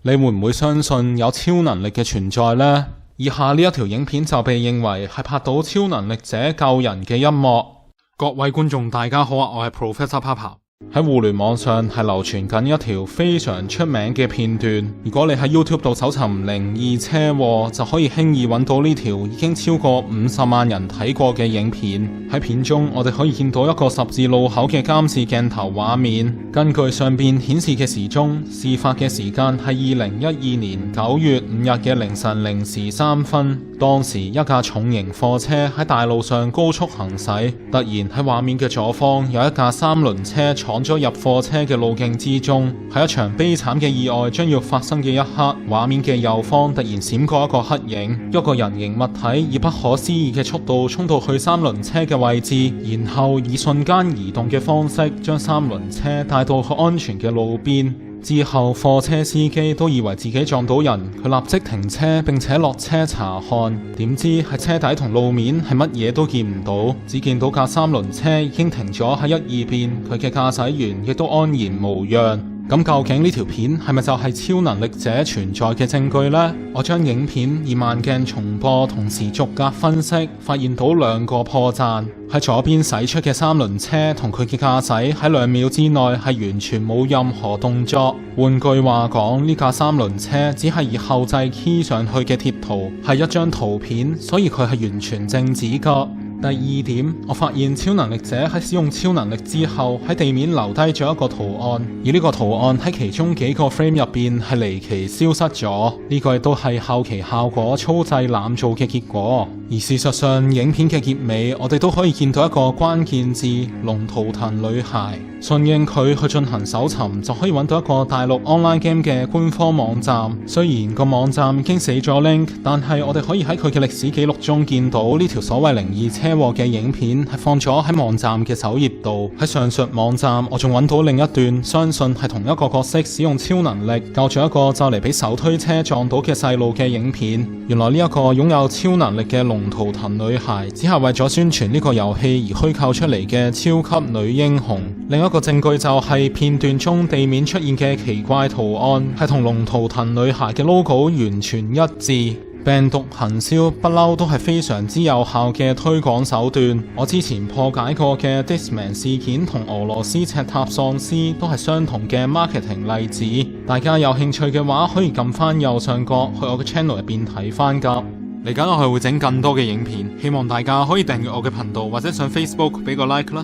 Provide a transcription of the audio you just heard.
你會唔會相信有超能力嘅存在呢？以下呢一條影片就被認為係拍到超能力者救人嘅一幕。各位觀眾大家好啊，我係 Professor Papa。喺互聯網上係流傳緊一條非常出名嘅片段，如果你喺 YouTube 度搜尋靈異車禍，就可以輕易揾到呢條已經超過50萬人睇過嘅影片。喺片中，我哋可以見到一個十字路口嘅監視鏡頭畫面。根據上邊顯示嘅時鐘，事發嘅時間係2012年9月5日嘅凌晨0時3分。當時一架重型貨車喺大路上高速行駛，突然喺畫面嘅左方有一架3輪車闖咗入貨車嘅路徑之中。喺一場悲慘嘅意外將要發生嘅一刻，畫面嘅右方突然閃過一個黑影，一個人形物體以不可思議嘅速度衝到去3輪車嘅位置，然後以瞬間移動嘅方式將3輪車帶到去安全嘅路邊。之後貨車司機都以為自己撞到人，佢立即停車並且落車查看，點知喺車底同路面係乜嘢都見唔到，只見到架3輪車已經停咗喺一二邊，佢嘅駕駛員亦都安然無恙。咁究竟呢條片係咪就係超能力者存在嘅證據呢？我將影片以慢鏡重播，同時逐格分析，發現到2個破綻。喺左邊駛出嘅3輪車同佢嘅駕駛喺2秒之內係完全冇任何動作。換句話講，呢架3輪車只係以後製 key 上去嘅貼圖係一張圖片，所以佢係完全靜止噶。第二點，我發現超能力者喺使用超能力之後喺地面留低咗一個圖案，而呢個圖案喺其中幾個 frame 入邊係離奇消失咗，呢個亦都係後期效果粗製濫造嘅結果。而事實上，影片嘅結尾我哋都可以見到一個關鍵字龍圖騰女孩，順應佢去進行搜尋就可以揾到一個大陸 online game 嘅官方網站。雖然個網站已經死咗 link， 但係我哋可以喺佢嘅歷史記錄中見到呢條所謂靈異車禍嘅影片係放咗喺網站嘅首頁度。喺上述網站我仲揾到另一段相信係同一個角色使用超能力救咗一個就嚟俾手推車撞到嘅細路嘅影片。原來呢一個擁有超能力嘅龍圖騰女孩只係為咗宣傳呢個遊戲而虛構出嚟嘅超級女英雄。另一個證據就係片段中地面出現嘅奇怪圖案係同龍圖騰女孩嘅 logo 完全一致。病毒行銷不嬲都係非常之有效嘅推廣手段。我之前破解過嘅 Discman 事件同俄羅斯赤塔喪屍都係相同嘅 marketing 例子。大家有興趣嘅話，可以撳翻右上角去我嘅 channel 入邊睇翻噶。嚟緊我係會整更多嘅影片，希望大家可以訂閱我嘅頻道或者上 Facebook 俾個 like 啦。